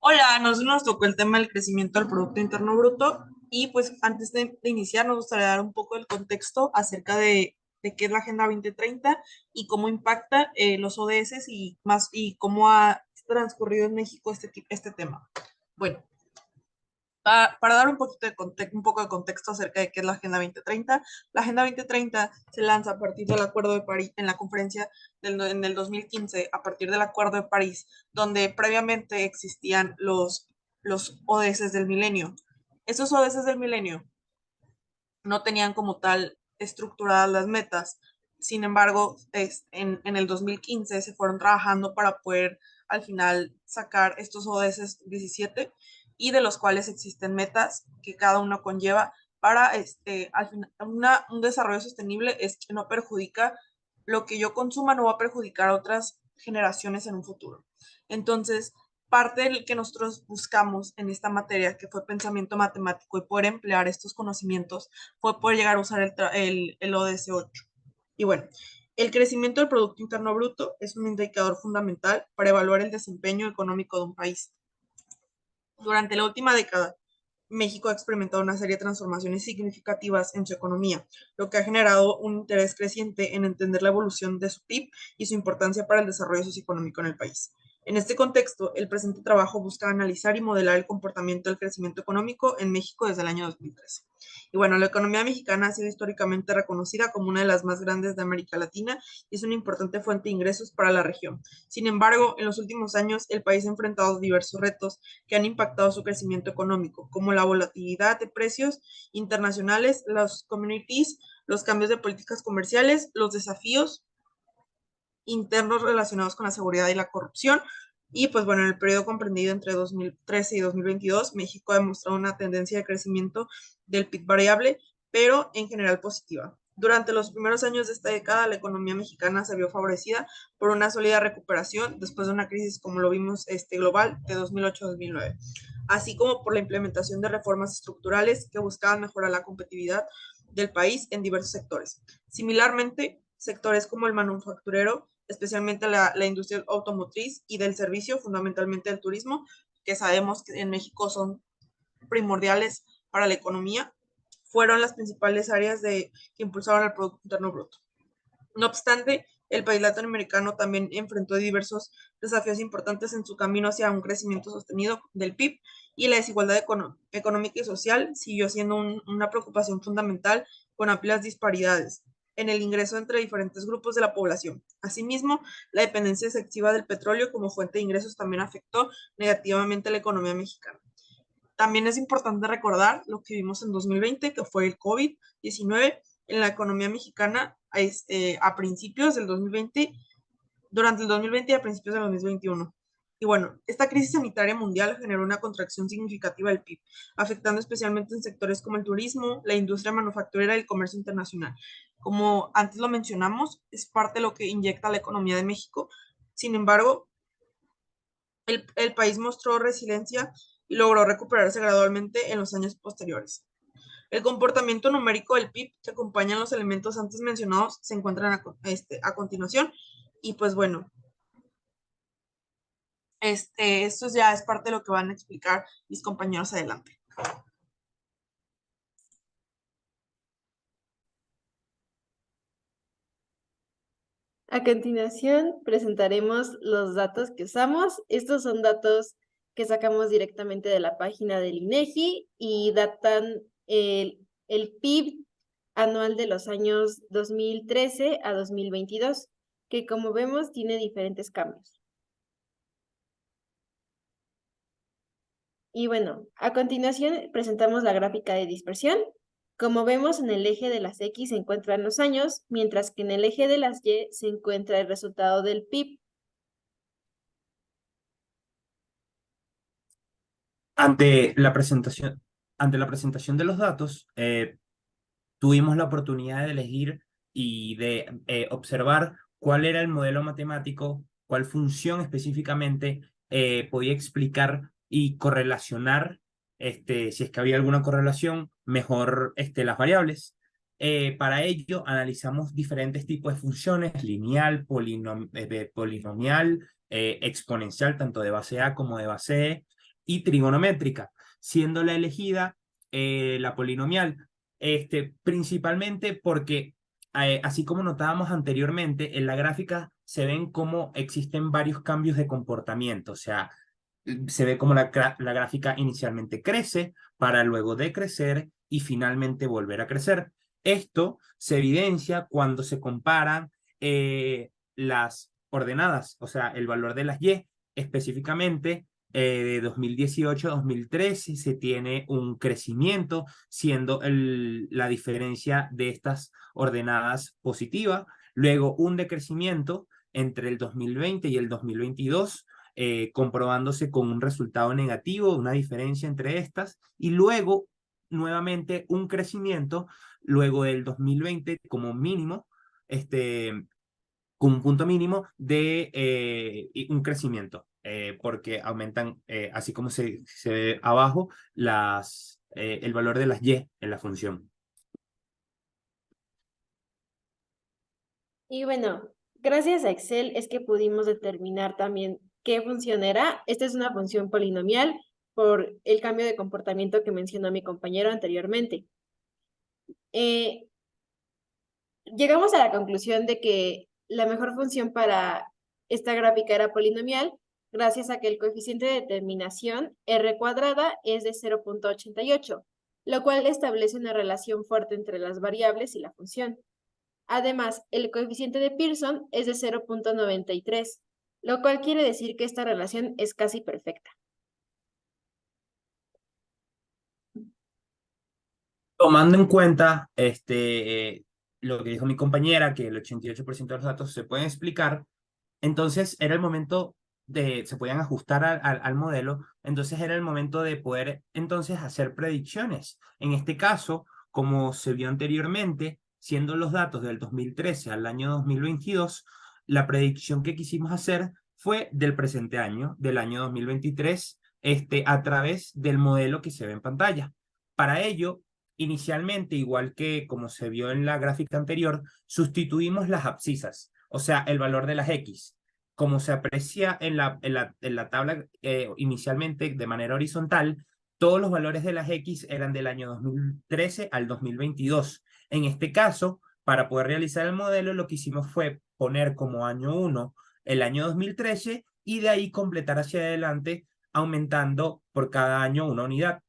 Hola, nos tocó el tema del crecimiento del Producto Interno Bruto y pues antes de iniciar nos gustaría dar un poco del contexto acerca de qué es la Agenda 2030 y cómo impacta los ODS y más y cómo ha transcurrido en México este tema. Bueno, para dar un poquito un poco de contexto acerca de qué es la Agenda 2030, la Agenda 2030 se lanza a partir del Acuerdo de París, en la conferencia en el 2015, a partir del Acuerdo de París, donde previamente existían los ODS del milenio. Esos ODS del milenio no tenían como tal estructuradas las metas. Sin embargo, en el 2015 se fueron trabajando para poder al final sacar estos ODS 17 y de los cuales existen metas que cada uno conlleva para al final, un desarrollo sostenible es que no perjudica lo que yo consuma, no va a perjudicar a otras generaciones en un futuro. Entonces, parte del que nosotros buscamos en esta materia, que fue pensamiento matemático y poder emplear estos conocimientos, fue poder llegar a usar el ODS 8. Y bueno, el crecimiento del Producto Interno Bruto es un indicador fundamental para evaluar el desempeño económico de un país. Durante la última década, México ha experimentado una serie de transformaciones significativas en su economía, lo que ha generado un interés creciente en entender la evolución de su PIB y su importancia para el desarrollo socioeconómico en el país. En este contexto, el presente trabajo busca analizar y modelar el comportamiento del crecimiento económico en México desde el año 2013. Y bueno, la economía mexicana ha sido históricamente reconocida como una de las más grandes de América Latina y es una importante fuente de ingresos para la región. Sin embargo, en los últimos años, el país ha enfrentado diversos retos que han impactado su crecimiento económico, como la volatilidad de precios internacionales, los commodities, los cambios de políticas comerciales, los desafíos internos relacionados con la seguridad y la corrupción. Y pues bueno, en el periodo comprendido entre 2013 y 2022, México ha demostrado una tendencia de crecimiento del PIB variable, pero en general positiva. Durante los primeros años de esta década, la economía mexicana se vio favorecida por una sólida recuperación después de una crisis como lo vimos global de 2008-2009, así como por la implementación de reformas estructurales que buscaban mejorar la competitividad del país en diversos sectores. Similarmente, sectores como el manufacturero, especialmente la industria automotriz y del servicio, fundamentalmente del turismo, que sabemos que en México son primordiales para la economía, fueron las principales áreas que impulsaron el Producto Interno Bruto. No obstante, el país latinoamericano también enfrentó diversos desafíos importantes en su camino hacia un crecimiento sostenido del PIB y la desigualdad económica y social siguió siendo una preocupación fundamental con amplias disparidades en el ingreso entre diferentes grupos de la población. Asimismo, la dependencia excesiva del petróleo como fuente de ingresos también afectó negativamente a la economía mexicana. También es importante recordar lo que vimos en 2020, que fue el COVID-19 en la economía mexicana a principios del 2020, durante el 2020 y a principios del 2021. Y bueno, esta crisis sanitaria mundial generó una contracción significativa del PIB, afectando especialmente en sectores como el turismo, la industria manufacturera y el comercio internacional. Como antes lo mencionamos, es parte de lo que inyecta la economía de México. Sin embargo, el país mostró resiliencia y logró recuperarse gradualmente en los años posteriores. El comportamiento numérico del PIB que acompañan los elementos antes mencionados se encuentran a continuación. Y pues bueno, esto ya es parte de lo que van a explicar mis compañeros adelante. A continuación, presentaremos los datos que usamos. Estos son datos que sacamos directamente de la página del INEGI y datan el PIB anual de los años 2013 a 2022, que como vemos tiene diferentes cambios. Y bueno, a continuación presentamos la gráfica de dispersión. Como vemos, en el eje de las X se encuentran los años, mientras que en el eje de las Y se encuentra el resultado del PIB. Ante la presentación, ante la presentación de los datos, tuvimos la oportunidad de elegir y de observar cuál era el modelo matemático, cuál función específicamente podía explicar y correlacionar, si es que había alguna correlación, mejor las variables. Para ello, analizamos diferentes tipos de funciones, lineal, polinomial, exponencial, tanto de base A como de base E, y trigonométrica, siendo la elegida la polinomial, principalmente porque, así como notábamos anteriormente, en la gráfica se ven como existen varios cambios de comportamiento, o sea, se ve como la gráfica inicialmente crece para luego decrecer y finalmente volver a crecer. Esto se evidencia cuando se comparan las ordenadas, o sea, el valor de las Y, específicamente de 2018 a 2013 se tiene un crecimiento, siendo la diferencia de estas ordenadas positiva, luego un decrecimiento entre el 2020 y el 2022, comprobándose con un resultado negativo, una diferencia entre estas, y luego nuevamente un crecimiento, luego del 2020 como mínimo, con un punto mínimo de un crecimiento, porque aumentan, así como se ve abajo, el valor de las Y en la función. Y bueno, gracias a Excel es que pudimos determinar también qué función era. Esta es una función polinomial por el cambio de comportamiento que mencionó mi compañero anteriormente. Llegamos a la conclusión de que la mejor función para esta gráfica era polinomial, gracias a que el coeficiente de determinación R cuadrada es de 0.88, lo cual establece una relación fuerte entre las variables y la función. Además, el coeficiente de Pearson es de 0.93, lo cual quiere decir que esta relación es casi perfecta. Tomando en cuenta lo que dijo mi compañera, que el 88% de los datos se pueden explicar, entonces era el momento se podían ajustar al modelo, entonces era el momento de poder entonces hacer predicciones. En este caso, como se vio anteriormente, siendo los datos del 2013 al año 2022, la predicción que quisimos hacer fue del presente año, del año 2023, a través del modelo que se ve en pantalla. Para ello, inicialmente, igual que como se vio en la gráfica anterior, sustituimos las abscisas, o sea, el valor de las X. Como se aprecia en la tabla inicialmente de manera horizontal, todos los valores de las X eran del año 2013 al 2022. En este caso, para poder realizar el modelo, lo que hicimos fue poner como año 1 el año 2013 y de ahí completar hacia adelante, aumentando por cada año una unidad,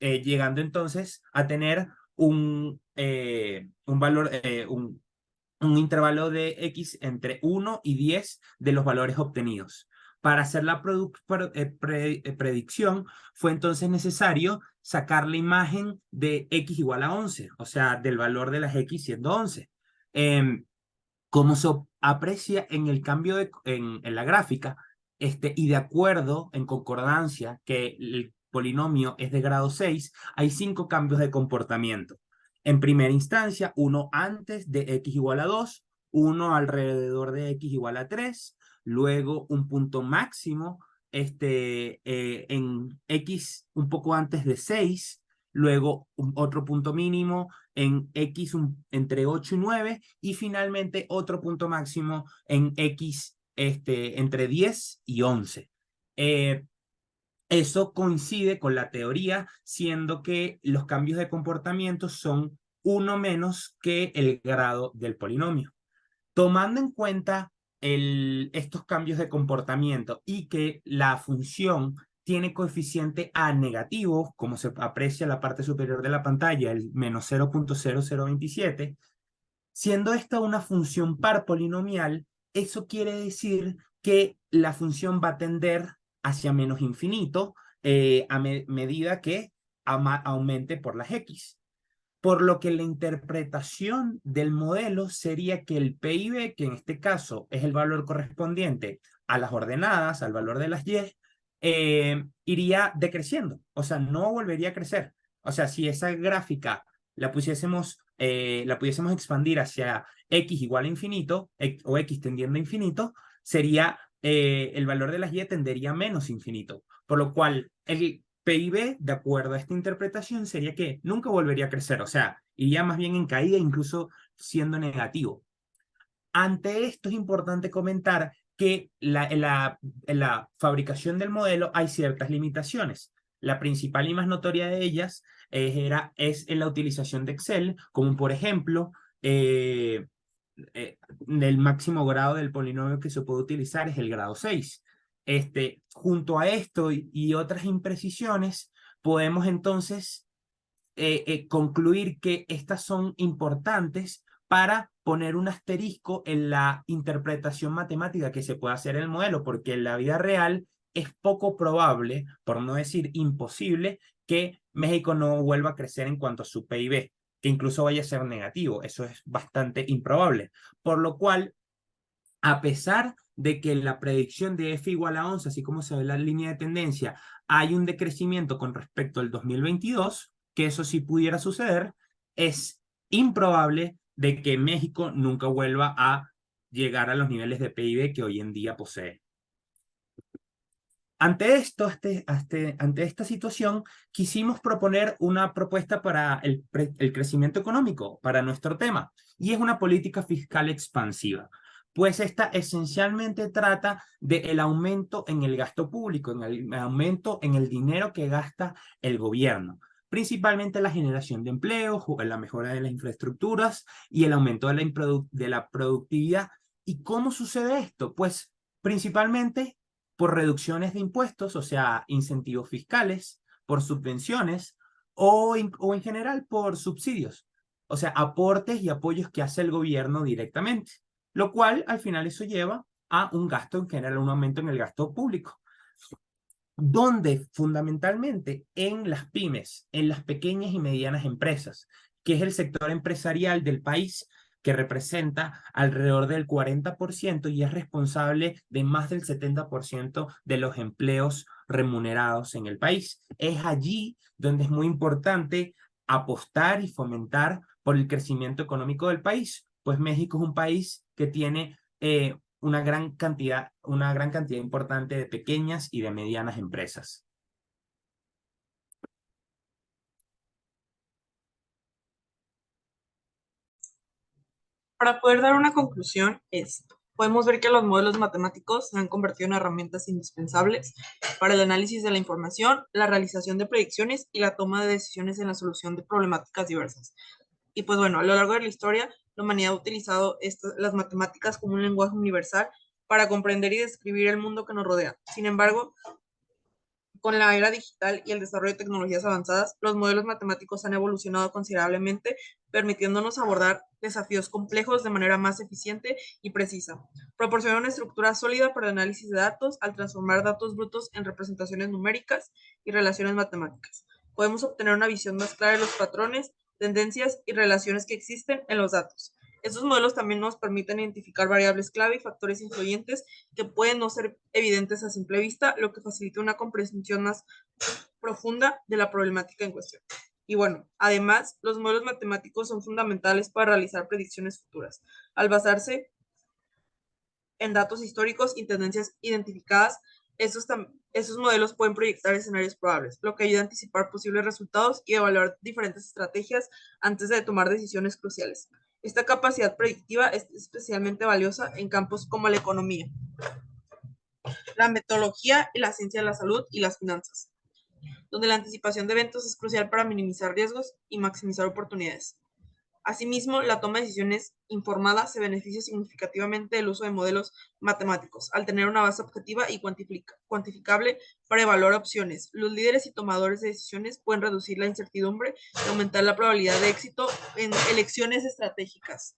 llegando entonces a tener un valor, un intervalo de X entre 1 y 10 de los valores obtenidos. Para hacer la predicción fue entonces necesario sacar la imagen de X igual a 11, o sea, del valor de las X siendo 11. Como se aprecia en el cambio en la gráfica, y de acuerdo, en concordancia, que el polinomio es de grado 6, hay 5 cambios de comportamiento. En primera instancia, uno antes de X igual a 2, uno alrededor de X igual a 3, luego un punto máximo en X un poco antes de 6, luego otro punto mínimo en X entre 8 y 9, y finalmente otro punto máximo en X entre 10 y 11. Eso coincide con la teoría, siendo que los cambios de comportamiento son uno menos que el grado del polinomio. Tomando en cuenta estos cambios de comportamiento y que la función tiene coeficiente A negativo, como se aprecia en la parte superior de la pantalla, el menos 0.0027, siendo esta una función par polinomial, eso quiere decir que la función va a tender hacia menos infinito a medida que aumente por las X. Por lo que la interpretación del modelo sería que el PIB, que en este caso es el valor correspondiente a las ordenadas, al valor de las Y, iría decreciendo, o sea, no volvería a crecer. O sea, si esa gráfica la pudiésemos expandir hacia X igual a infinito, o X tendiendo a infinito, sería el valor de las Y tendería a menos infinito, por lo cual el PIB, de acuerdo a esta interpretación, sería que nunca volvería a crecer, o sea, iría más bien en caída, incluso siendo negativo. Ante esto es importante comentar que en la fabricación del modelo hay ciertas limitaciones. La principal y más notoria de ellas es en la utilización de Excel, como por ejemplo, el máximo grado del polinomio que se puede utilizar es el grado 6. Junto a esto y otras imprecisiones, podemos entonces concluir que estas son importantes para poner un asterisco en la interpretación matemática que se puede hacer en el modelo, porque en la vida real es poco probable, por no decir imposible, que México no vuelva a crecer en cuanto a su PIB, que incluso vaya a ser negativo. Eso es bastante improbable. Por lo cual, a pesar de que la predicción de F igual a 11, así como se ve en la línea de tendencia, hay un decrecimiento con respecto al 2022, que eso sí pudiera suceder, es improbable de que México nunca vuelva a llegar a los niveles de PIB que hoy en día posee. Ante esto, ante esta situación, quisimos proponer una propuesta para el crecimiento económico, para nuestro tema, y es una política fiscal expansiva. Pues esta esencialmente trata del aumento en el gasto público, en el aumento en el dinero que gasta el gobierno, principalmente la generación de empleos, la mejora de las infraestructuras y el aumento de la productividad. ¿Y cómo sucede esto? Pues principalmente por reducciones de impuestos, o sea, incentivos fiscales, por subvenciones o en general por subsidios, o sea, aportes y apoyos que hace el gobierno directamente, lo cual al final eso lleva a un gasto en general, un aumento en el gasto público, donde fundamentalmente en las pymes, en las pequeñas y medianas empresas, que es el sector empresarial del país, que representa alrededor del 40% y es responsable de más del 70% de los empleos remunerados en el país. Es allí donde es muy importante apostar y fomentar por el crecimiento económico del país, pues México es un país que tiene una gran cantidad importante de pequeñas y de medianas empresas. Para poder dar una conclusión, podemos ver que los modelos matemáticos se han convertido en herramientas indispensables para el análisis de la información, la realización de predicciones y la toma de decisiones en la solución de problemáticas diversas. Y pues bueno, a lo largo de la historia, la humanidad ha utilizado las matemáticas como un lenguaje universal para comprender y describir el mundo que nos rodea. Sin embargo, con la era digital y el desarrollo de tecnologías avanzadas, los modelos matemáticos han evolucionado considerablemente, permitiéndonos abordar desafíos complejos de manera más eficiente y precisa. Proporciona una estructura sólida para el análisis de datos al transformar datos brutos en representaciones numéricas y relaciones matemáticas. Podemos obtener una visión más clara de los patrones, tendencias y relaciones que existen en los datos. Estos modelos también nos permiten identificar variables clave y factores influyentes que pueden no ser evidentes a simple vista, lo que facilita una comprensión más profunda de la problemática en cuestión. Y bueno, además, los modelos matemáticos son fundamentales para realizar predicciones futuras. Al basarse en datos históricos y tendencias identificadas, esos modelos pueden proyectar escenarios probables, lo que ayuda a anticipar posibles resultados y evaluar diferentes estrategias antes de tomar decisiones cruciales. Esta capacidad predictiva es especialmente valiosa en campos como la economía, la metodología y la ciencia de la salud y las finanzas, donde la anticipación de eventos es crucial para minimizar riesgos y maximizar oportunidades. Asimismo, la toma de decisiones informada se beneficia significativamente del uso de modelos matemáticos, al tener una base objetiva y cuantificable para evaluar opciones. Los líderes y tomadores de decisiones pueden reducir la incertidumbre y aumentar la probabilidad de éxito en elecciones estratégicas.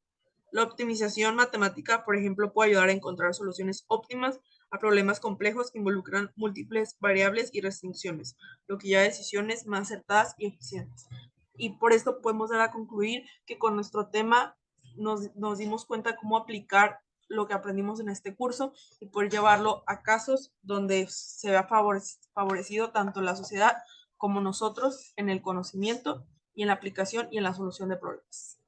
La optimización matemática, por ejemplo, puede ayudar a encontrar soluciones óptimas a problemas complejos que involucran múltiples variables y restricciones, lo que lleva a decisiones más acertadas y eficientes. Y por esto podemos dar a concluir que con nuestro tema nos dimos cuenta cómo aplicar lo que aprendimos en este curso y poder llevarlo a casos donde se vea favorecido tanto la sociedad como nosotros en el conocimiento y en la aplicación y en la solución de problemas.